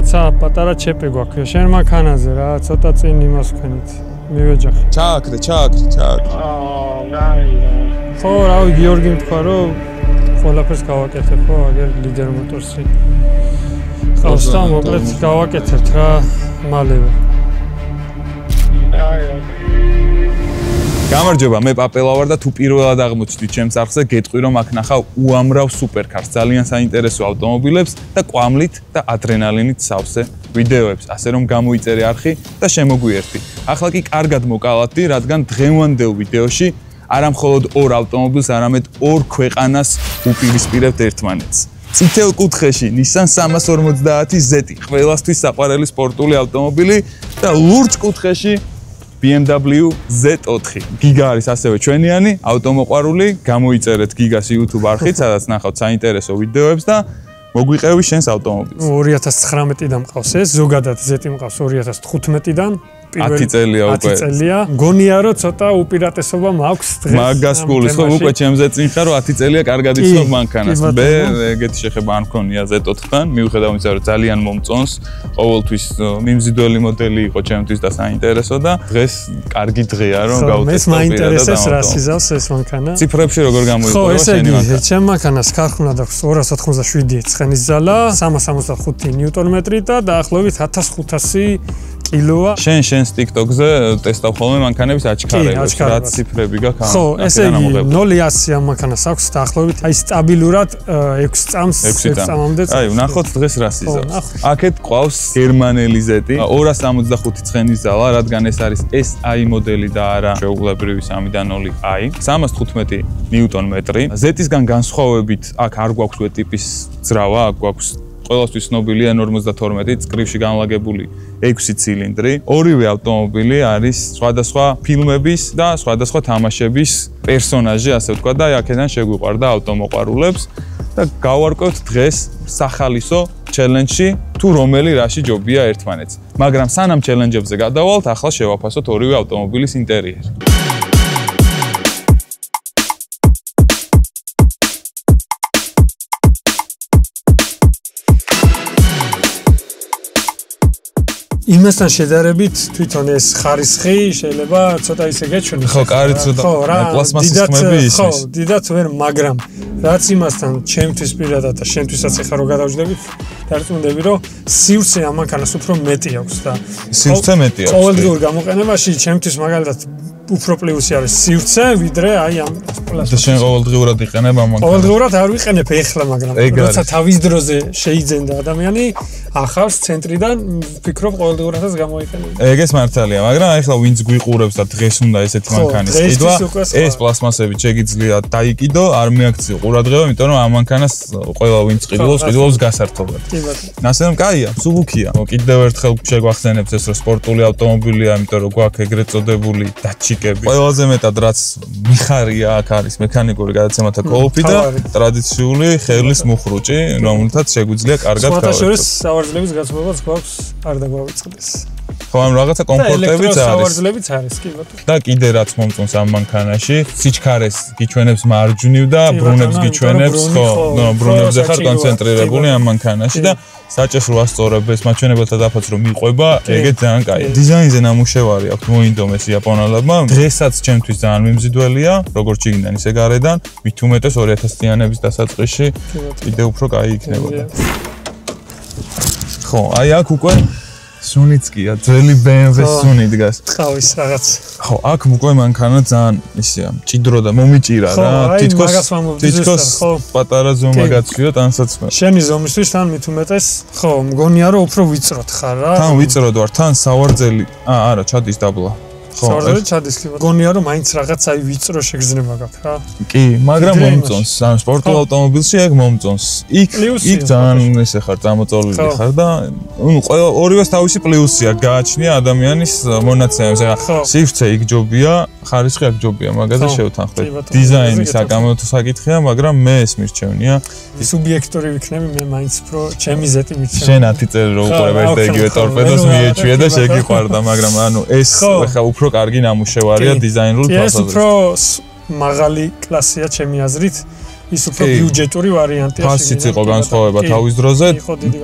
რაღაცა პატარა ჩეპი გვაქვს. შენ მანქანაზე რა, ცოტა წინ იმას ვქენით. მივეჯახე. ჩააქრე. ხო, რავი, გიორგი თქვა, რომ ყველაფერს გავაკეთებ, ხო, აგერ ლიდერ მოტორსი. ყავს და მოკლედ გავაკეთებთ რა, მალევე. გამარჯობა, მე პაპელა ვარ და თუ პირველად აღმოჩნდით ჩემს არხზე, გეტყვი რომ აქ ნახავ უამრავ სუპერკარს, ძალიან საინტერესო ავტომობილებს და კვამლით და ადრენალინით სავსე ვიდეოებს, ასე რომ გამოიწერე არხი და შემოგვიერთდი. ახლა კი კარგად მოკალათდი, რადგან დღევანდელ ვიდეოში არა მხოლოდ ორ ავტომობილს, არამედ ორ ქვეყანას უპირისპირებთ ერთმანეთს. წითელ კუთხეში Nissan 350Z, ყველასთვის საყვარელი სპორტული ავტომობილი და ლურჯ კუთხეში BMW Z4. გიგა არის ასევე ჩვენიანი ავტომოყვარული, გამოიწერეთ გიგას YouTube არხით, სადაც ნახავთ საინტერესო ვიდეოებს და მოგვიყევი შენს ავტომობილს. 2019-დან მყავს ეს, ზოგადად Z მყავს 2015-დან. 10 წელია უკვე. 10 წელია. გონია რომ ცოტა უპირატესობა მაქვს დღეს. მაგას გულის ხო უკვე ჩემზე წინ ხარ რომ 10 წელია კარგად იცნობ მანქანას. მე ეგეთი შეხება არ მქონია Z4-თან, მიუხედავად იმისა რომ ძალიან მომწონს, ყოველთვის მიმზიდველი მოდელი იყო ჩემთვის და საინტერესო და დღეს კარგი დღეა რომ გავუტესტო. ეს მაინტერესებს რა სიზავს ეს მანქანა. ციფრებში როგორ გამოიყურება შენი მანქანა? ხო, ეს ჩემ მანქანას ქარხნა დაქვს 287 ცხენის ძალა, 365 ნიუტონმეტრი და დაახლოებით 1500 კილოა. შენს TikTok-ზე ტესტავ ხოლმე მანქანების აჩქარებას, რაც ციფრები გაქვს. ხო, ესე იგი 0-100 ამ მანქანას აქვს დაახლოებით აი სტაბილურად 6 წამს 6 წამამდე. აი, ვნახოთ დღეს რა სიზავს. აქეთ ყავს გერმანელი Z, 265 ცხენის ზალა, რადგან ეს არის SI მოდელი და არა შეუღლებრივი 3-დან 0i, 315 ნიუტონმეტრი. Z-ისგან განსხვავებით აქ არ გვაქვს V ტიპის ძრავა, აქ გვაქვს ყველასთვის ცნობილია 92 წკრივში განლაგებული 6 ცილინდრი. ორივე ავტომობილი არის სხვადასხვა ფილმების და სხვადასხვა თამაშების პერსონაჟი, ასე ვთქვა და აქედან შეგვიყვარდა ავტომოყვარულებს და გავარკვევთ დღეს სახალისო ჩელენჯში თუ რომელი რაში ჯობია ერთმანეთს. მაგრამ სანამ ჩელენჯებზე გადავალთ, ახლა შევაფასოთ ორივე ავტომობილის ინტერიერი. იმასთან შედარებით თვითონ ეს ხარისხი შეიძლება ცოტა ისე გეჩვენოს. ხო, კარი ცოტა პლასმასის ხმები ისმის. ხო, დიდად ვერ, მაგრამ რაც იმასთან ჩემთვის პირადად და შენთვისაც ახლა რო გადავჯდებით, დარწმუნდები რომ სივრცე ამ მანქანას უფრო მეტი აქვს და სივრცე მეტი აქვს. ყოველდღიურ გამოყენებაში ჩემთვის მაგალითად უფრო პლუსი არის სივრცე, ვიდრე აი ამ პლასმასის. და შენ ყოველდღიურად იყენებ ამ მანქანას? ყოველდღიურად არ ვიყენებ ეხლა, მაგრამ როცა თავის დროზე შეიძენდა ადამიანი, ახავს ცენტრიდან ვფიქრობ ყოველდღიურადაც გამოიყენებ. ეგეც მართალია, მაგრამ ეხლა ვინც გვიყურებს და დღეს უნდა ესეთი მანქანის ყიდვა, ეს პლასმასები შეგიძლია დაიკიდო, არ მიაქციო ყურადღება, იმიტომ რომ ამ მანქანას ყველა ვინც ყიდულობს გასართობად. ასე რომ კაია, სულუქია. კიდევ ერთხელ შეგვახსენებთ ეს რომ სპორტული ავტომობილია, იმიტომ რომ გვაქვს ეგრეთ წოდებული დაჩიკები. ყველაზე მეტად რაც მიხარია აქ არის მექანიკური გადაცემათა კოლოფი და ტრადიციული ხელის მუხრუჭი, რომელთაც შეგვიძლია კარგად გავაკეთოთ. სავარძლების გაცნობაც გვაქვს, არ დაგვავიწყდეს. ხო, ამ რაღაცა კომფორტებიც არის. სავარძლebits არის, კი ბატონო. და კიდე რაც მომწონს ამ მანქანაში, სიჩქარეს გიჩვენებს მარჯვნივ და ბრუნებს გიჩვენებს, ხო, ბრუნებზე ხარ კონცენტრირებული ამ მანქანაში და საჭესრო ასწორებს, მაჩვენებელთა დაფაც რომ მიყვება, ეგეც ძალიან კაია. დიზაინზე ნამუშევარი აქვს მოინდომეს იაპონელებმა. დღესაც ჩემთვის ძალიან მიმზიდველია, როგორც შიგნიდან ისე გარედან, მით უმეტეს 2000-იანების დასაწყისში კიდე უფრო კაი იქნებოდა. ხო, აი აქ უკვე სუნიცკია, ძველი BMW სუნი დგას. ყავის რაღაც. ხო, აქ უკვე მანქანა ძალიან ისეა, მჭიდრო და მომიჭირა რა. თითქოს პატარა ზომა გაცვლიო ტანსაცმელი. შენი ზომისთვის თან მით უმეტეს, ხო, მგონია რომ უფრო ვიწროდ ხარ რა. თან ვიწროდ ვარ, თან სავარძელი. არა, ჩადის დაბლა. სავარძელი ჩადის კი. მგონია რომ მაინც რაღაც აი ვიწრო შეგრძნება გაქვს რა. კი, მაგრამ მომწონს, ამ სპორტულ ავტომობილში ეგ მომწონს. იქ ძალიან ესე ხარ, წამოწოლილი ხარ და ორივეს თავისი პლუსია გააჩნია ადამიანის მონაცემებს. ეხლა სივრცე იქ ჯობია, ხარისხი აქ ჯობია, მაგაზე შევთანხმდეთ. დიზაინი საკამათო საკითხია, მაგრამ მე ეს მირჩევნია. სუბიექტური ვიქნები, მე მაინც უფრო ჩემი ზეთი მირჩევ. შენ 10 წელი რო უყურებ ერთ და იგივე ტორპედოს მიეჩვია და შეგიყვარდა, მაგრამ ანუ ეს ეხლა უფრო კარგი ნამუშევარია დიზაინრულ ფასადზე. ეს უფრო მაღალი კლასია ჩემი აზრით. ის უფრო ბიუჯეტური ვარიანტია. ფასიც იყო განსხვავება თავის დროზე.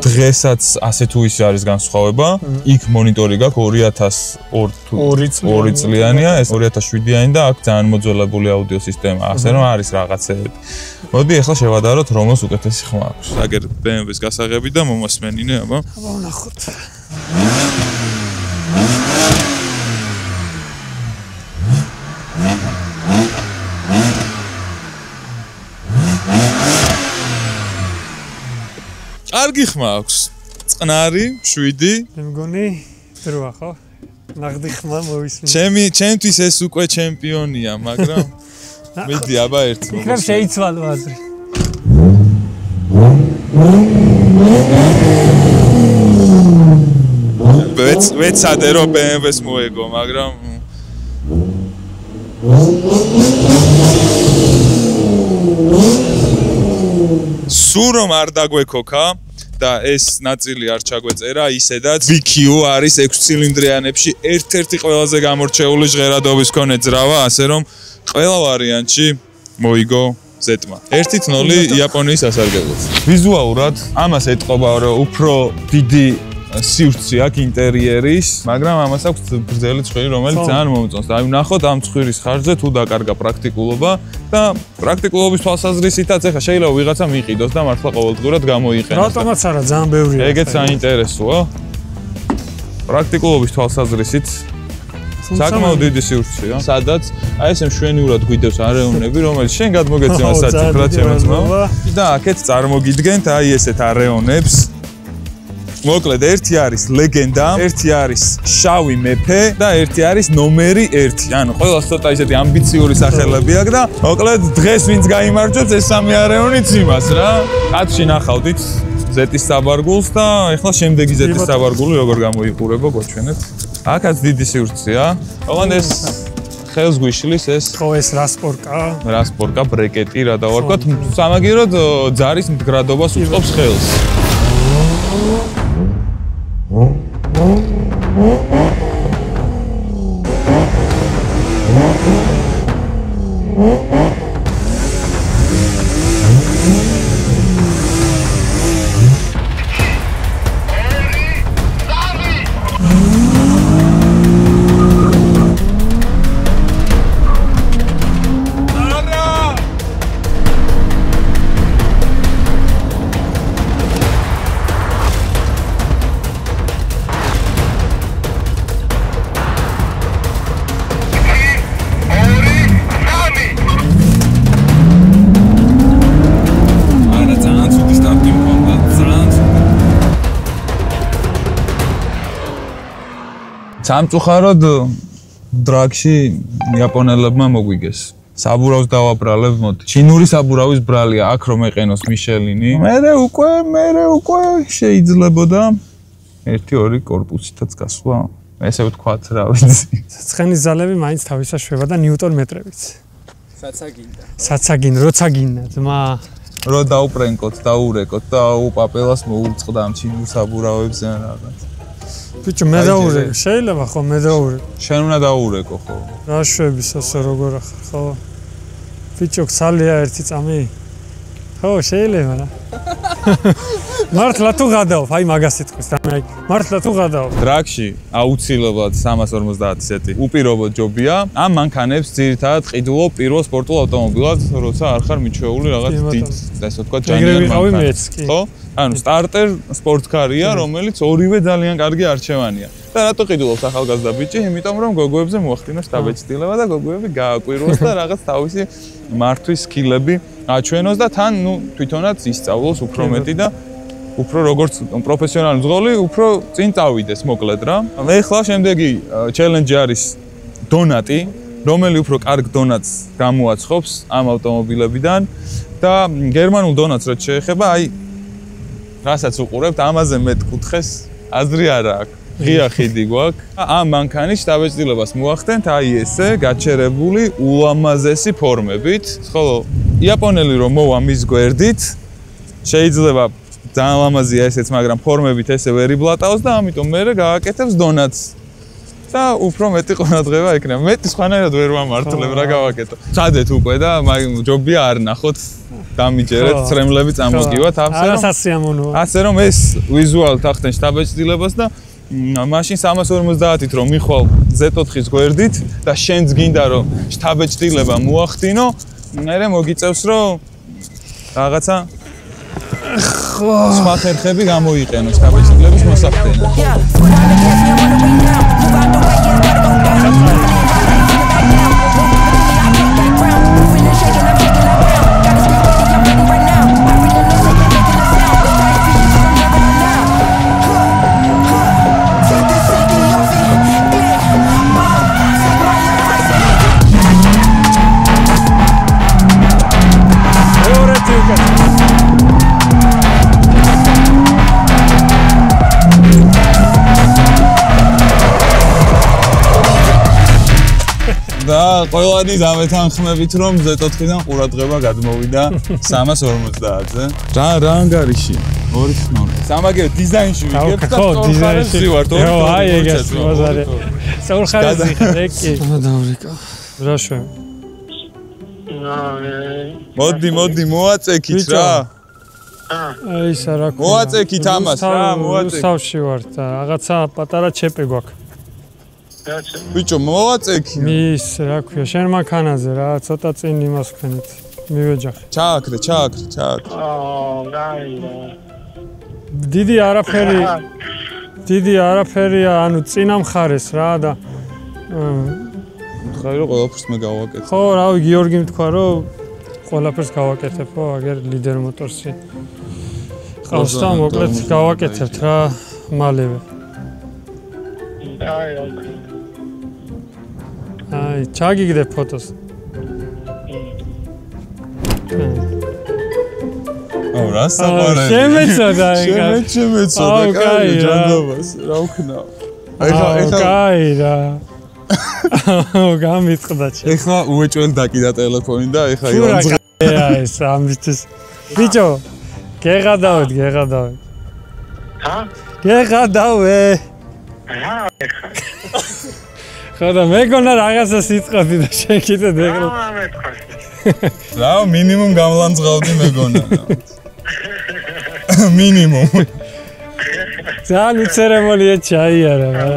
დღესაც ასე თუ ისე არის განსხვავება. იქ მონიტორი გაქვს 2002 წლიანია, ეს 2007-იანი და აქ ძალიან მოძველებული აუდიო სისტემა. ასე რომ არის რაღაცეები. მოდი ახლა შევადაროთ რომოს უკეთესი ხმა აქვს. აგერ BMW-ს გასაღები და მომასმენინე, აბა. აბა ვნახოთ. კარგი ხმა აქვს. წყნარი, 7. მე მგონი დროა ხო? ნაღდი ხმა მოვისმინე. ჩემთვის ეს უკვე ჩემპიონია, მაგრამ მედი აბა ერთი მომოსმენ. იქნებ შეიცვალო აზრი. ვეცადე რომ BMW-ს მოეგო, მაგრამ სულ რომ არ დაგვექოქა და ეს ნაწილი არ ჩაგვეწერა, ისედაც VQ არის 6 ცილინდრიანებში ერთ-ერთი ყველაზე გამორჩეული ჟღერადობის მქონე ძრავა, ასე რომ ყველა ვარიანტში მოიგო Z-მა. 1-0 იაპონიის სასარგებლოდ. ვიზუალურად ამას ეტყობა რომ უფრო დიდი სივრცე აქვს ინტერიერის, მაგრამ ამას აქვს გრძელი ცხვირი, რომელიც ძალიან მომწონს. აი ვნახოთ ამ ცხვირის ხარჯზე თუ დაკარგა პრაქტიკულობა და პრაქტიკულობის თვალსაზრისითაც ახლა შეიძლება ვიღაცა მიიყიდოს და მართლა ყოველდღურად გამოიყენოს. რატომაც არა, ძალიან ბევრია. ეგეც საინტერესოა. პრაქტიკულობის თვალსაზრისით საკმაოდ დიდი სივრცეა. სადაც აი ესე მშვენივრად გვიდევს არეონები, რომელიც შენ გადმოგეცემა საწიფრად შემოწმო და აქეთ წარმოგიდგენთ აი ესეთ არეონებს. მოკლედ ერთი არის ლეგენდა, ერთი არის შავი მეფე და ერთი არის ნომერი 1. ანუ ყველას ცოტა ისეთი ამბიციური სახელები აქვს და მოკლედ დღეს ვინც გაიმარჯვებს ეს სამი არეონიც იმას რა. კაცში ნახავდით Z-ის საბარგულს და ეხლა შემდეგი Z-ის საბარგული როგორ გამოიყურება გვაჩვენეთ. აქაც დიდი სივრცეა. ოღონდ ეს ხელს გვიშლის ეს ხო ეს რასპორკა ბრეკეტი რა დავარქვათ. სამაგიეროდ ძარის მდგრადობას უწყობს ხელს. სამწუხაროდ დრაგში იაპონელებმა მოგვიგეს. საბურავს დავაბრალებ, მოდი. ჩინური საბურავის ბრალია, აქ რომ ეყენოს მიშელინი. მერე უკვე შეიძლებოდა 1-2 კორპუსითაც გასვლა. ესე ვთქვათ, რა ვიცი. ცხენის ძალები მაინც თავისას შვება და ნიუტონ მეტრებით. საცაგინ, როცა გინდა, ძმა. რო დაუპრენკოთ, დაურეკოთ და უპაპელას მოუწყდა ამ ჩინურ საბურავებზე რაღაც. ბიჭო მე დაურეკ, შეიძლება ხო მე დაურეკ. შენ უნდა დაურეკო ხო? რა შვების ასე როგორ ახარ ხო? ბიჭო ხალია ერთი წამი. ხო შეიძლება რა. მართლა თუ გადავ, აი მაგას იტყვის და მე მართლა თუ გადავ. დრაგში აუცილებლად 350 Z-ი უპირობო ჯობია. ამ მანქანებს ძირითადად ყიდულობ პირველ სპორტულ ავტომობილად, როცა არ ხარ მიჩვეული რაღაც დიდ, ასე ვთქვათ, ჯანიან მანქანას. ხო? ანუ სტარტერ სპორტკარია, რომელიც ორივე ძალიან კარგი არჩევანია. და რატო ყიდულობს ახალგაზრდა ბიჭი? იმიტომ რომ გოგოებზე მოახდინოს დაბეჭდილება და გოგოები გააკვირვოს და რაღაც თავისი მართვის სკილები აჩვენოს და თან ნუ თვითონაც ისწავლოს უფრო მეტი და უფრო როგორც პროფესიონალი მძღოლი, უფრო წინ წავიდეს მოკლედ რა. მე ხლა შემდეგი ჩელენჯი არის დონატი, რომელი უფრო კარგ დონატს გამოაცხობს ამ ავტომობილებიდან და გერმანულ დონატს რაც შეეხება, აი რასაც უყურებთ, ამაზე მეტკუთხეს აზრი არა აქვს. ღია ხიდი გვაქვს. ამ მანქანის დაბეჭდილებას მოახდენთ აი ესე გაჩერებული ულამაზესი ფორმებით. ხოლო იაპონელი რომ მოვა მის გვერდით, შეიძლება ძალიან ლამაზია ესეც, მაგრამ ფორმებით ესე ვერ იბლატავს და ამიტომ მე გააკეთებს დონატს. და უფრო მეტი ყურადღება ექნება. მეტი სხვანაირად ვერ ვამართლებ, რა გავაკეთო. წადეთ უკვე და ჯობია არ ნახოთ, დამიჯერეთ, ცრემლები წამოგივათ, ასე რომ ეს ვიზუალით ახდენ შთაბეჭდილებას და მაშინ 350-ით რომ მიხვალ Z4-ის გვერდით და შენც გინდა რომ შთაბეჭდილება მოახდინო, მერე მოგიწევს რომ რაღაცა სხვა ხერხები გამოიყენო შთაბეჭდილების მოსახდენად. და ყველანი დამეთანხმებით რომ Z4-დან ყურადღება გადმოვიდა 350-ზე. რა ანგარიშია? ორი ხნორი. სამაგეო დიზაინში ვიგებ და დიზაინში ვარ. აი ეგეც მოზარე. საურხარეზი ხეკი. დავრიკა. რა შე? მოდი მოაწექით რა. აი ისა რა ქვია. მოაწექით ამას რა, მოაწექით. სავში ვარ და რაღაცა პატარა ჩეპი გვაქვს. ბიჭო მოაწექი. მის რა ქვია, შენ მანქანაზე რა, ცოტა წინ იმას ხენით. მივეჯახე. ჩააქრე. დიდი არაფერია, ანუ წინა მხარეს რა და ხაი რომ ყველაფერს მე გავაკეთე. ხო, რავი, გიორგი თქვა რომ ყველაფერს გავაკეთებო, აგერ ლიდერ მოტორსი. ყავს და მოკლედ გავაკეთებთ რა მალევე. აი, ჩაგიგდე ფოტოს. რა საყვარელი. შემეცოდა კაი ჯანდობას, რა ვქნა. ეხლა კაი რა. გამიწყდა ჩე. ეხლა უეჭველი დაკიდა ტელეფონი და ეხლა ივანს ეს ამისთვის. ბიჭო, გეღადავეთ. ჰა? გეღადავე. რა ეხლა? ხოდა მეგონა რაღაცა სიტყვები და შენ კიდე ეხლა. რა მინიმუმ გამლანძღავდი მეგონა. მინიმუმ. ძალიან უცერემონია ჩაიარა რა.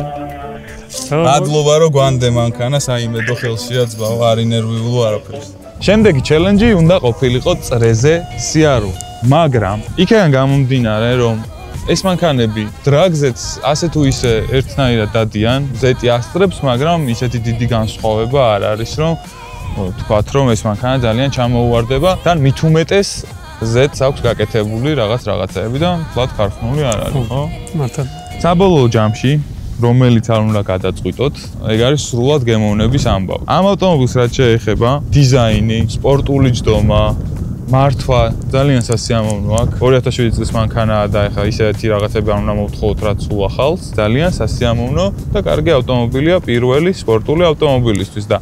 მადლობა რომ გვანდე მანქანა, საიმედო ხელშია ძბაო, არ ინერვიულო არაფერს. შემდეგი ჩელენჯი უნდა ყოფილიყო წრეზე სიარული, მაგრამ იქიდან გამომდინარე რომ ეს მანქანები დრაგზეც ასე თუ ისე ერთნაირად დადიან, ზეტი ასტრებს, მაგრამ ისეთი დიდი განსხვავება არ არის, რომ თქვათ რომ ეს მანქანა ძალიან ჩამოუვარდება და მით უმეტეს ზეტს აქვს გაკეთებული რაღაცეები და ფლატ ქარხნული არ არის, ხო? მართლა. საბოლოო ჯამში რომელიც არ უნდა გადაწყვიტოთ, ეგ არის სრულად გემოვნების ამბავი. ამ ავტომობილს რაც შეეხება, დიზაინი, სპორტული ჯდომა, მართვა ძალიან სასიამოვნო აქვს. 2007 წლის მანქანაა და ეხლა ისეთი რაღაცები არ უნდა მოვთხოვოთ, რაც უახალს. ძალიან სასიამოვნო და კარგი ავტომობილია პირველი სპორტული ავტომობილისთვის და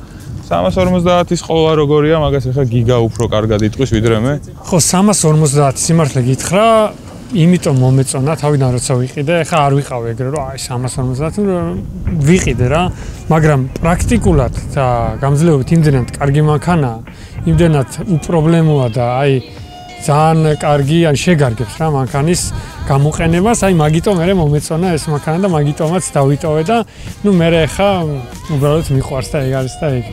350-ის ყოლა როგორია, მაგას ეხლა გიგა უფრო კარგად იტყვის ვიდრე მე. ხო, 350 სიმართლე გითხრა, იმიტომ მომეწონა თავიდან როცა ვიყიდე, ეხლა არ ვიყავ ეგრე რომ აი 350 ვიყიდე რა, მაგრამ პრაქტიკულად და გამძლეობით იმდენად კარგი მანქანაა, იმდენად უპრობლემოა და აი ძალიან კარგი, ან შეგარგებს რა მანქანის გამოყენებას, აი მაგიტომ მე მომეწონა ეს მანქანა და მაგიტომაც დავიტოვე და ნუ მე ეხლა უბრალოდ მიყვარს და ეგ არის და ეგ.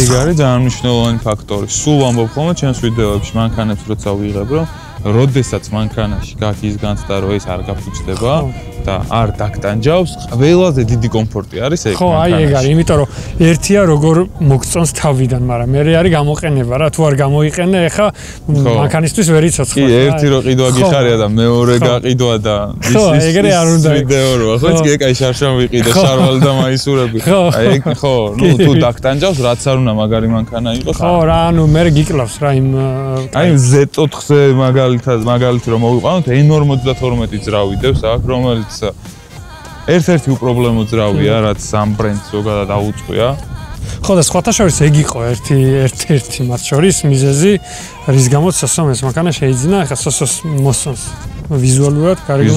ეგ არის ძალიან მნიშვნელოვანი ფაქტორი. სულ ვამბობ ხოლმე ჩემს ვიდეოებში მანქანებს როცა ვიღებ რომ როდესაც მანქანაში გაქვს ის განცდა რომ ეს არ გაფუჭდება და არ დაგტანჯავს, ყველაზე დიდი კომფორტი არის ეგ. ხო, აი ეგ არის, იმიტომ რომ ერთია როგორ მოგწონს თავიდან, მაგრამ მე არის გამოყენება რა, თუ არ გამოიყენე, ეხა მანქანისთვის ვერ იცოცხლე. კი, ერთი რო ყიდვა გიხარია და მეორე გაყიდვა და ის ეგრე არ უნდა ვიდეო რო, ხო, იცი, კაი შარშან ვიყიდე, შარვალ და მაისურები. აი ეგ ხო, ნუ თუ დაგტანჯავს, რაც არ უნდა მაგარი მანქანა იყოს. ხო, რა, ანუ მე გიკლავს რა იმ აი Z4-ზე მაგალითად რომ მოვიყვანოთ N52 ძრავიდებს აქ, რომელიც ერთ-ერთი უპრობლემო ძრავია, რაც ამ ბრენდს ზოგადად აუწყვია. ხო და სხვათა შორის ეგ იყო ერთ-ერთი მათ შორის მიზეზი, რის გამოც სოსომ ეს მანქანა შეიძინა, ეხლა სოსოს მოსწონს ვიზუალურად, კარგად,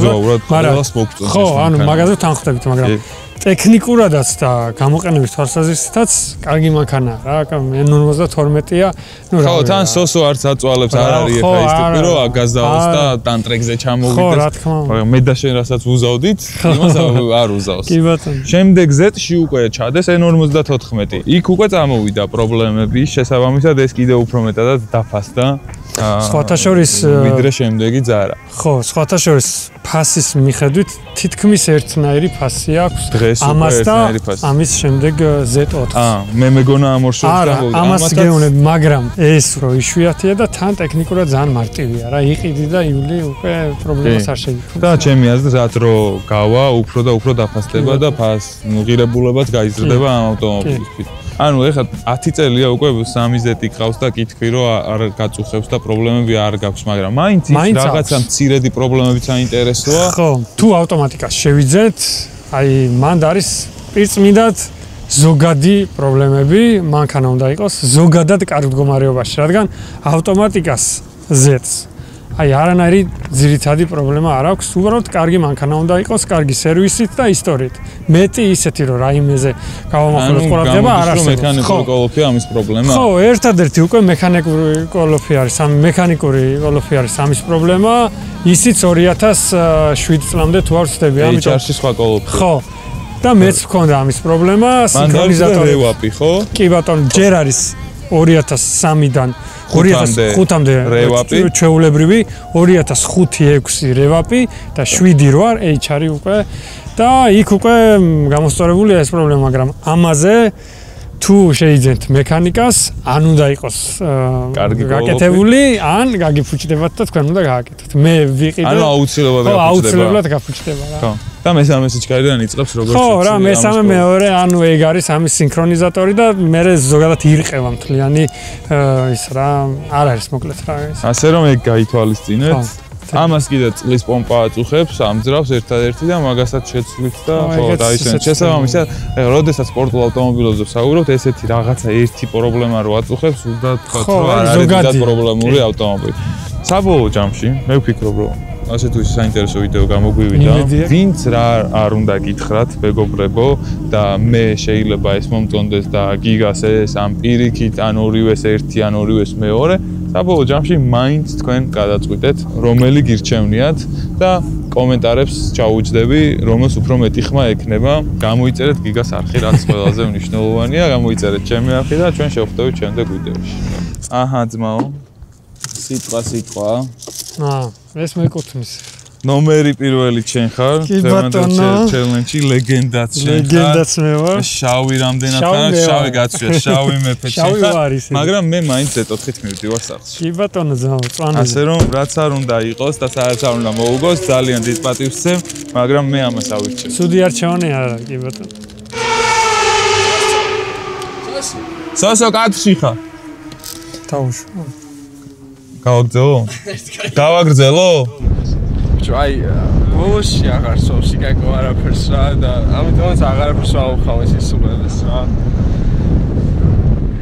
მაგრამ ყველას მოგწონს. ხო, ანუ მაგაზე თანხმდებით, მაგრამ ტექნიკურადაც და გამოყენების თვალსაზრისითაც კარგი მანქანაა რა. N52-ია. ხო, თან სოსო არც აწვალებს არ არის ეხა ის ტიპი რომ აგაზავს და ტანტრეკზე ჩამოვიდეს. ხო, რა თქმა უნდა. მაგრამ მე და შენ რასაც უზავდით, იმას არ უზავს. კი ბატონო. შემდეგ Z-ში უკვე ჩადეს N54. იქ უკვე წამოვიდა პრობლემები, შესაბამისად ეს კიდე უფრო მეტადად დაფასდა. სხვათა შორის ვიდრე შემდეგი ძარა. ხო, სხვათა შორის ფასის მიხედვით თითქმის ერთნაირი ფასი აქვს. ამას და ამის შემდეგ Z4. მე მეგონა ამ ორ შორის გამოვიდა. ამას გეუბნები, მაგრამ ეს რო იშვიათია და თან ტექნიკურად ძალიან მარტივია რა. იყიდი და ივლი უკვე პრობლემას არ შეიქმნა. და ჩემი აზრით რაც რო გავა, უფრო და უფრო დაფასდება და ღირებულებაც გაიზრდება ამ ავტომობილისთვის. ანუ ეხლა 10 წელია უკვე 3Z ყავს და კითხვი რომ არ გაწუხებს და პრობლემები არ გაქვს, მაგრამ მაინც რაღაცა მცირედი პრობლემებიც აინტერესოა. ხო, თუ ავტომატიკას შევიძენთ, აი მანდ არის პირწმინდად ზოგადი პრობლემები, მანქანა უნდა იყოს ზოგადად კარგ მდგომარეობაში, რადგან ავტომატიკას Z-ს აი არანაირი ძირითადი პრობლემა არ აქვს, უბრალოდ კარგი მანქანა უნდა იყოს, კარგი სერვისით და ისტორიით. მეტი ისეთი რომ რაიმეზე გავამახვილოთ ყურადღება არ არსებობს. მექანიკური კოლოფია ამის პრობლემა. ხო, ერთადერთი უკვე მექანიკური კოლოფი არის, მექანიკური კოლოფი არის ამის პრობლემა, ისიც 2007 წლამდე თუ არ ვცდები, ამიტომ HR-ში სხვა კოლოფი. ხო. და მეც მქონდა ამის პრობლემა, სინქრონიზატორი. რევაპი, ხო? კი ბატონო, ჯერ არის 2003-დან 2005-მდე რევაპი, ჩვეულებრივი 2005-6 რევაპი და 7-8 HR-ი უკვე და იქ უკვე გამოსწორებულია ეს პრობლემა, მაგრამ ამაზე თუ შეიძენთ მექანიკას, ან უნდა იყოს გაკეთებული, ან გაგიფუჭდებათ და თქვენ უნდა გააკეთოთ. მე ვიყიდე. ანუ აუცილებლად გაფუჭდება. ხო, აუცილებლად გაფუჭდება რა. ხო. და მესამე სიჩქარიდან იწყებს როგორც ხო, რა, მესამე მეორე, ანუ ეგ არის ამის სინქრონიზატორი და მე ზოგადად ირყევა მთლიანი ის რა, არ არის მოკლედ რა ის. ასე რომ ეგ გაითვალისწინეთ. ამას კიდე წყლის პომპა აწუხებს, ამძრავს ერთადერთი და მაგასაც შეცვლით და ხო, დაისვენეთ. შესაბამისად, ეხლა როდესაც სპორტულ ავტომობილებზე ვსაუბრობთ, ესეთი რაღაცა ერთი პრობლემა რო აწუხებს, უნდა თქვა რომ არ არის ზოგადად პრობლემური ავტომობილი. საბოლოო ჯამში მე ვფიქრობ, რომ ასეთ ის საინტერესო ვიდეო გამოგვივიდა. ვინც რა არ უნდა გითხრათ, მეგობრებო, და მე შეიძლება ეს მომწონდეს და გიგას ეს ამ პირიქით, ან ორივეს ერთი, ან ორივეს მეორე. საბოლოო ჯამში მაინც თქვენ გადაწყვიტეთ, რომელი გირჩევნიათ და კომენტარებს ჩაუჯდები, რომელს უფრო მეტი ხმა ექნება. გამოიწერეთ გიგას არხი, რაც ყველაზე მნიშვნელოვანია, გამოიწერეთ ჩემი არხი და ჩვენ შევხვდებით შემდეგ ვიდეოში. აჰა, ძმაო. სიტყვა. ეს მეკუთვნის. ნომერი პირველი ჩვენ ხარ. ჩელენჯი ლეგენდაც ჩვენ ხარ. ლეგენდაც მე ვარ. შავი რამდენად ხარ? შავი გაცვია, შავი მეფე ჩვენ ხარ. მაგრამ მე მაინც Z4-ით მივდივარ სახლში. კი ბატონო, წვანე. ასე რომ რაც არ უნდა იყოს და სადაც არ უნდა მოუგოს, ძალიან დიდ პატივს ვცემ, მაგრამ მე ამას ავირჩევ. ცუდი არჩევანი არ არის, კი ბატონო. სოსო კაცში ხარ? თავშო. გავაგრძელო? გავაგრძელო? აი, ბოლოში აღარ სოვსი კაკო არაფერს რა და ამიტომაც აღარაფერს ვაუხავ ეს ისულელეს რა.